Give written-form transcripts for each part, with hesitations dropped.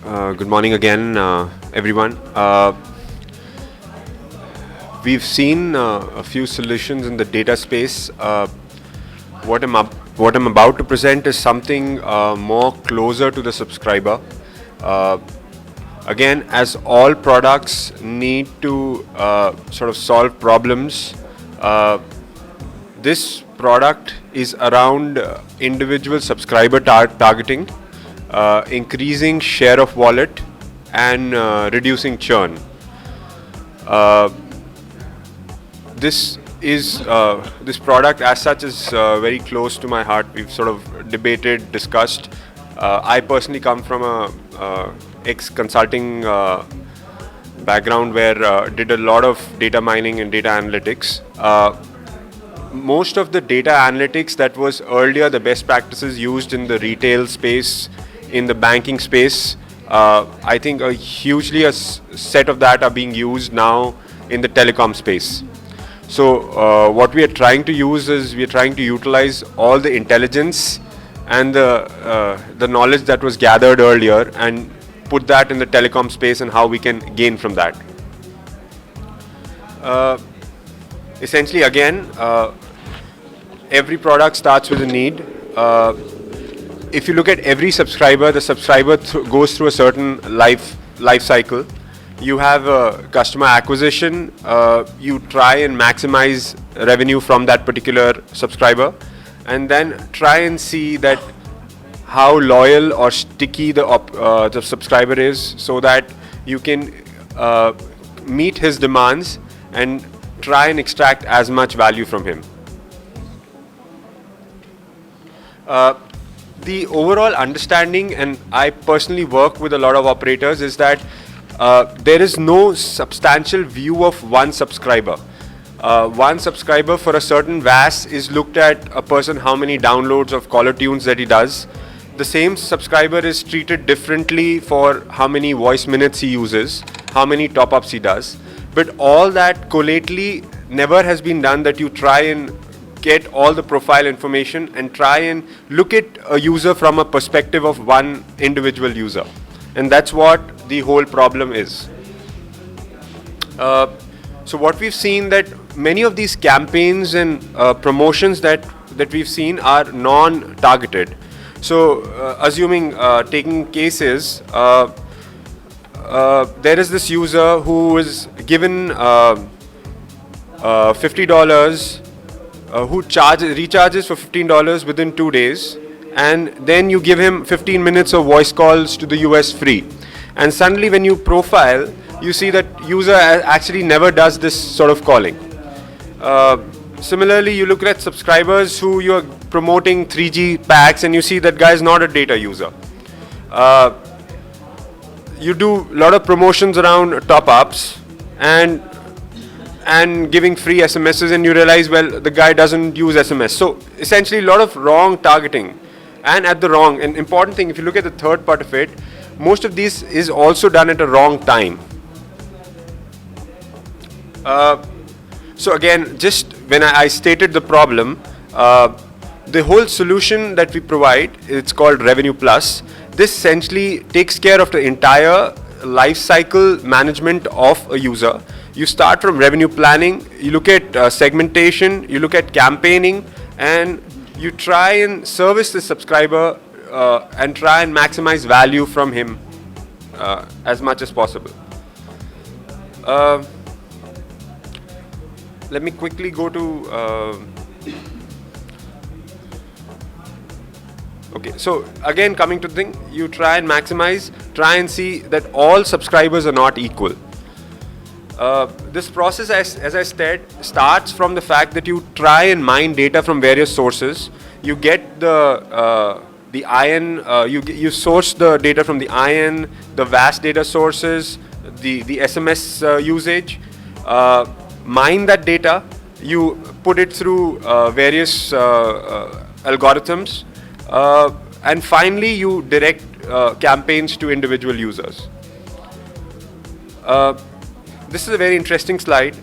Good morning again, everyone. We've seen a few solutions in the data space. What I'm about to present is something more closer to the subscriber. Uh, Again, as all products need to sort of solve problems, uh, this product is around individual subscriber targeting, increasing share of wallet, and reducing churn. Uh, this product as such is very close to my heart. We've sort of debated, discussed. I personally come from a ex-consulting background where did a lot of data mining and data analytics. Most of the data analytics that was earlier the best practices used in the retail space, in the banking space, I think a hugely set of that are being used now in the telecom space. So what we are trying to use is we are trying to utilize all the intelligence and the knowledge that was gathered earlier and put that in the telecom space and how we can gain from that. Essentially, again, every product starts with a need. If you look at every subscriber, the subscriber goes through a certain life cycle. You have customer acquisition. You try and maximize revenue from that particular subscriber, and then try and see that how loyal or sticky the subscriber is, so that you can meet his demands and try and extract as much value from him. The overall understanding, and I personally work with a lot of operators, is that there is no substantial view of one subscriber. One subscriber for a certain VAS is looked at a person, how many downloads of caller tunes that he does. The same subscriber is treated differently for how many voice minutes he uses, how many top-ups he does. But all that collately never has been done, that you try and get all the profile information and try and look at a user from a perspective of one individual user. And that's what the whole problem is. So what we've seen, that many of these campaigns and promotions that we've seen are non-targeted. So assuming taking cases, there is this user who is given $50, who recharges for $15 within 2 days, and then you give him 15 minutes of voice calls to the US free. And suddenly when you profile, you see that user actually never does this sort of calling. Similarly, you look at subscribers who you're promoting 3G packs, and you see that guy is not a data user. You do a lot of promotions around top-ups and giving free SMSs, and you realize, well, the guy doesn't use SMS. So essentially a lot of wrong targeting, and at the wrong. And important thing, if you look at the third part of it, most of this is also done at a wrong time. So again, just when I stated the problem, the whole solution that we provide, it's called Revenue Plus. This essentially takes care of the entire life cycle management of a user. You start from revenue planning, you look at segmentation, you look at campaigning, and you try and service the subscriber and try and maximize value from him as much as possible. Let me quickly go to okay, so again, coming to the thing, you try and maximize, try and see that all subscribers are not equal. This process, as I said, starts from the fact that you try and mine data from various sources. You get the IN, you source the data from the IN, the VAS data sources, the SMS usage, mine that data, you put it through various algorithms, and finally you direct campaigns to individual users. This is a very interesting slide.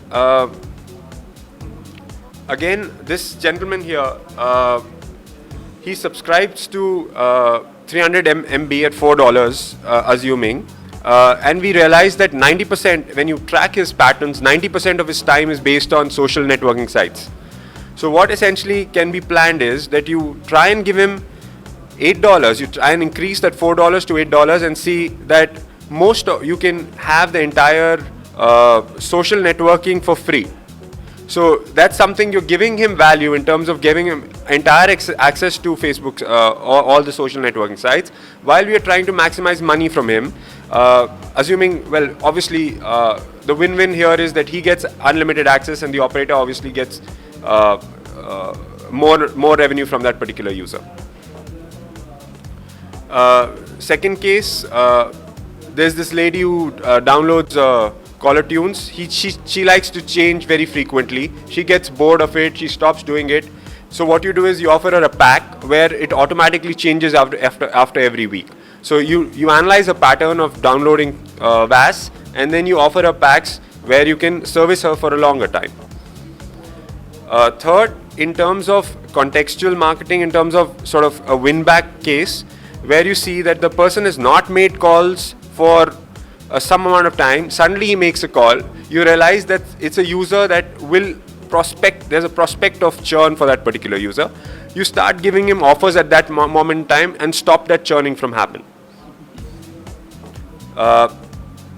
Again, this gentleman here, he subscribes to 300 MB at $4, assuming, and we realize that 90%, when you track his patterns, 90% of his time is based on social networking sites. So what essentially can be planned is that you try and give him $8, you try and increase that $4 to $8 and see that you can have the entire social networking for free. So that's something you're giving him value in terms of giving him entire access to Facebook, all the social networking sites, while we are trying to maximize money from him. Assuming, well, obviously, the win-win here is that he gets unlimited access and the operator obviously gets more revenue from that particular user. Second case, there's this lady who downloads caller tunes. She likes to change very frequently. She gets bored of it. She stops doing it. So what you do is you offer her a pack where it automatically changes after every week. So you analyze a pattern of downloading VAS, and then you offer her packs where you can service her for a longer time. Third, in terms of contextual marketing, in terms of sort of a win-back case, where you see that the person has not made calls for some amount of time, suddenly he makes a call, you realize that it's a user that will prospect, there's a prospect of churn for that particular user. You start giving him offers at that moment in time and stop that churning from happening.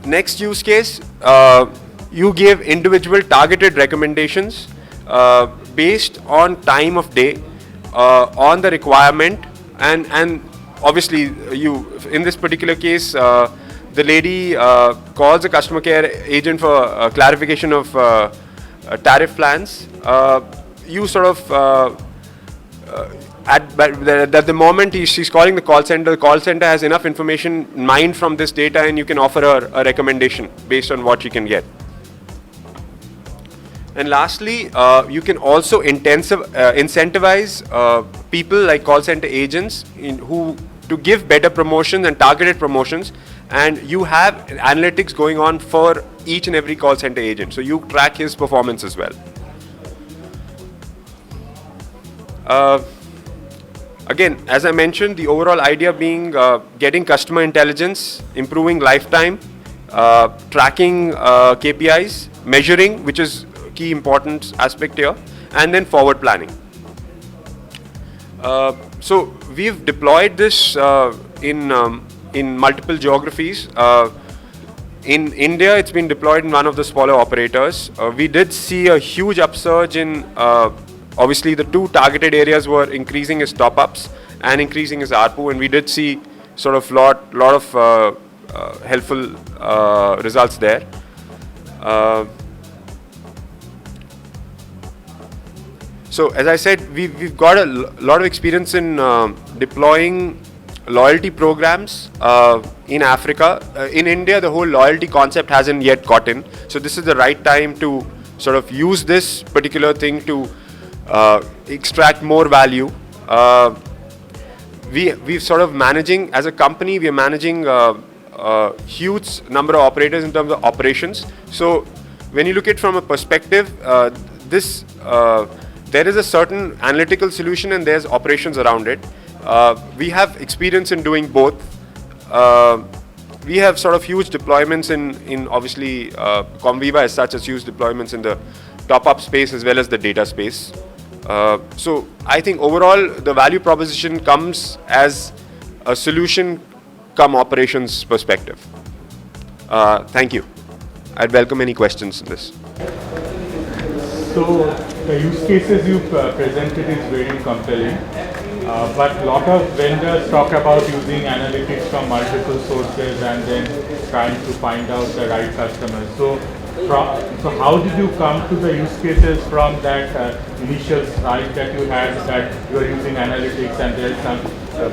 Next use case, you give individual targeted recommendations based on time of day, on the requirement, and obviously in this particular case, the lady calls a customer care agent for clarification of tariff plans. You sort of at the moment she's calling the call center has enough information mined from this data, and you can offer her a recommendation based on what she can get. And lastly, you can also incentivize people like call center agents to give better promotions and targeted promotions, and you have analytics going on for each and every call center agent, so you track his performance as well. Again, as I mentioned, the overall idea being getting customer intelligence, improving lifetime, tracking KPIs, measuring, which is key important aspect here, and then forward planning. So we've deployed this in multiple geographies. In India, it's been deployed in one of the smaller operators. We did see a huge upsurge in, obviously the two targeted areas were increasing his top-ups and increasing his ARPU, and we did see sort of lot of helpful results there. So as I said, we've got a lot of experience in deploying loyalty programs in Africa. In India, the whole loyalty concept hasn't yet gotten. So this is the right time to sort of use this particular thing to extract more value. We've sort of managing, as a company, we are managing a huge number of operators in terms of operations. So when you look at it from a perspective, there is a certain analytical solution and there's operations around it. We have experience in doing both. We have sort of huge deployments in obviously Comviva as such, as huge deployments in the top-up space as well as the data space. So I think overall the value proposition comes as a solution come operations perspective. Thank you. I'd welcome any questions on this. So the use cases you presented is very compelling, but a lot of vendors talk about using analytics from multiple sources and then trying to find out the right customers. So how did you come to the use cases from that initial slide that you had, that you are using analytics and there's some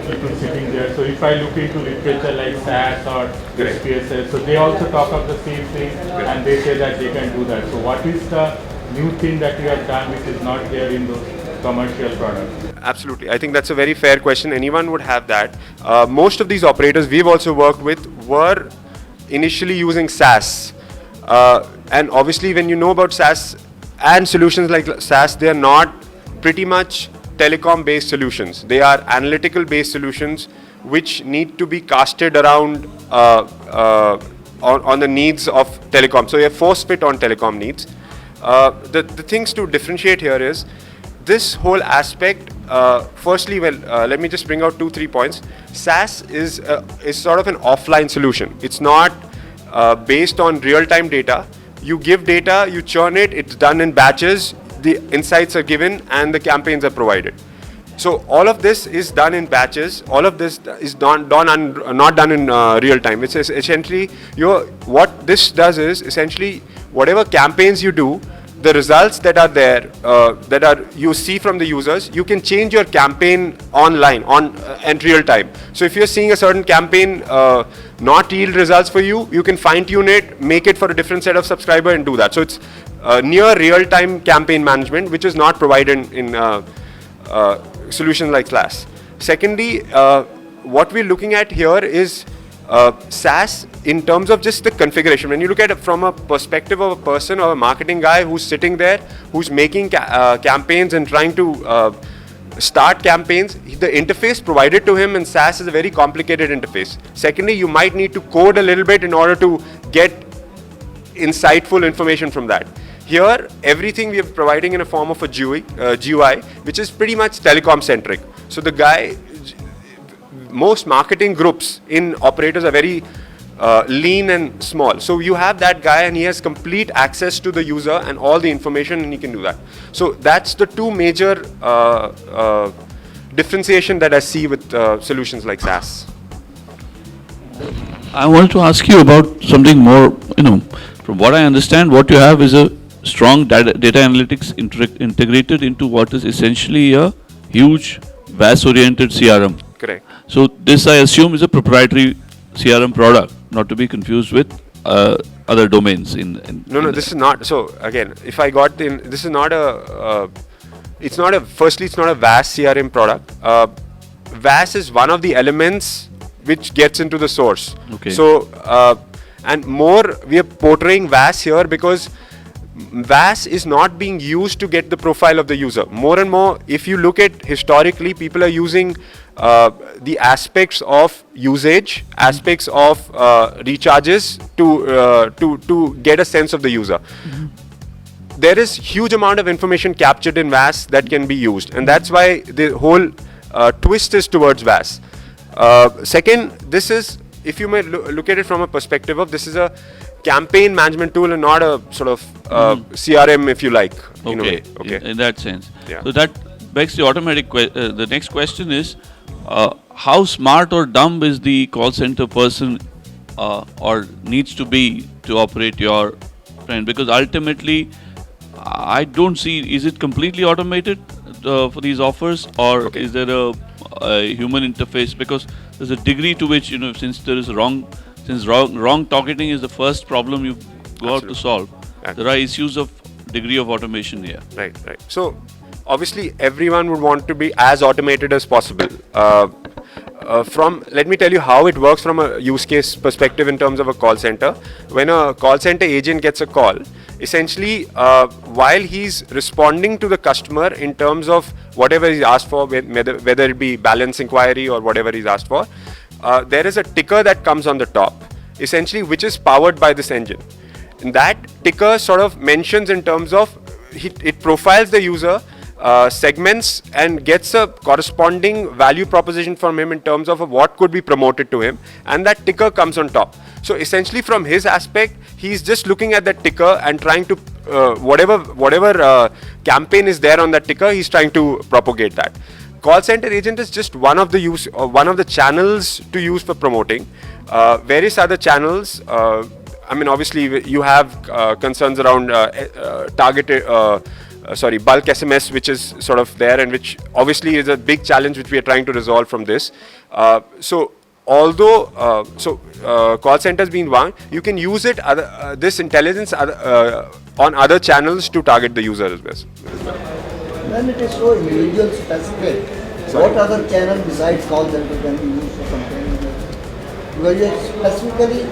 people sitting there? So if I look into literature like SaaS or SPSS, so they also talk of the same thing and they say that they can do that. So what is the new thing that you have done which is not there in those commercial products? Absolutely. I think that's a very fair question. Anyone would have that. Most of these operators we've also worked with were initially using SaaS. And obviously when you know about SaaS and solutions like SaaS, they are not pretty much telecom-based solutions. They are analytical-based solutions which need to be casted around on the needs of telecom. So, you have force fit on telecom needs. The things to differentiate here is this whole aspect. Firstly, let me just bring out 2-3 points. SaaS is sort of an offline solution. It's not based on real-time data. You give data, you churn it, it's done in batches, the insights are given and the campaigns are provided. So all of this is done in batches, all of this is not done in real time. It's essentially, what this does is essentially whatever campaigns you do, the results that are there, you see from the users, you can change your campaign online in real time. So if you're seeing a certain campaign not yield results for you, you can fine tune it, make it for a different set of subscriber and do that. So it's near real time campaign management, which is not provided in solutions like SaaS. Secondly, what we're looking at here is SaaS in terms of just the configuration. When you look at it from a perspective of a person or a marketing guy who's sitting there, who's making campaigns and trying to start campaigns, the interface provided to him in SaaS is a very complicated interface. Secondly, you might need to code a little bit in order to get insightful information from that. Here, everything we are providing in a form of a GUI, which is pretty much telecom centric. So the guy, most marketing groups in operators are very lean and small. So you have that guy and he has complete access to the user and all the information and he can do that. So that's the two major differentiation that I see with solutions like SaaS. I want to ask you about something more, from what I understand, what you have is a strong data analytics integrated into what is essentially a huge VAS-oriented CRM. Correct. So this, I assume, is a proprietary CRM product, not to be confused with other domains. No, this is not. So again, if I got this is not a. Firstly, it's not a VAS CRM product. VAS is one of the elements which gets into the source. Okay. So and more, we are portraying VAS here because VAS is not being used to get the profile of the user. More and more, if you look at historically, people are using the aspects of usage, aspects of recharges to get a sense of the user. Mm-hmm. There is huge amount of information captured in VAS that can be used, and that's why the whole twist is towards VAS. Second, this is, if you may look at it from a perspective of, this is a campaign management tool and not a sort of CRM, if you like. Okay. In a way. Okay. In that sense. Yeah. So that begs the automatic the next question is, how smart or dumb is the call center person or needs to be to operate your friend? Because ultimately, I don't see, is it completely automated for these offers, or is there a human interface? Because there's a degree to which, since there is wrong targeting is the first problem you go out to solve. Absolutely. There are issues of degree of automation here. Right. So obviously everyone would want to be as automated as possible. Let me tell you how it works from a use case perspective in terms of a call center. When a call center agent gets a call, essentially while he's responding to the customer in terms of whatever he's asked for, whether it be balance inquiry or whatever he's asked for, there is a ticker that comes on the top, essentially, which is powered by this engine. And that ticker sort of mentions in terms of, it profiles the user, segments and gets a corresponding value proposition from him in terms of what could be promoted to him, and that ticker comes on top. So essentially from his aspect, he's just looking at that ticker and trying to, whatever campaign is there on that ticker, he's trying to propagate that. Call center agent is just one of the channels to use for promoting. Various other channels, obviously you have concerns around targeted, bulk SMS, which is sort of there, and which obviously is a big challenge which we are trying to resolve from this. Although call centers being one, you can use it this intelligence on other channels to target the user as well. When it is so individual specific, what other channel besides call center can be used for something? Because you are specifically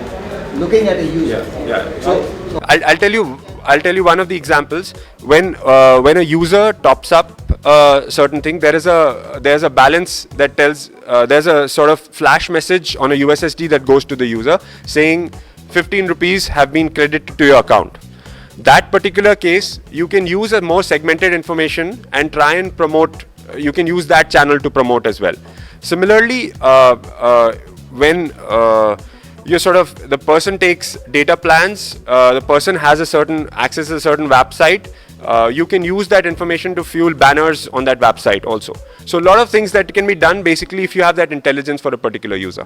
looking at a user. Yeah. So I'll tell you one of the examples. When a user tops up a certain thing, there's a balance that tells, there's a sort of flash message on a USSD that goes to the user saying 15 rupees have been credited to your account. That particular case, you can use a more segmented information and try and promote. You can use that channel to promote as well. Similarly, when the person takes data plans, the person has a certain access to a certain website, you can use that information to fuel banners on that website also. So a lot of things that can be done basically if you have that intelligence for a particular user.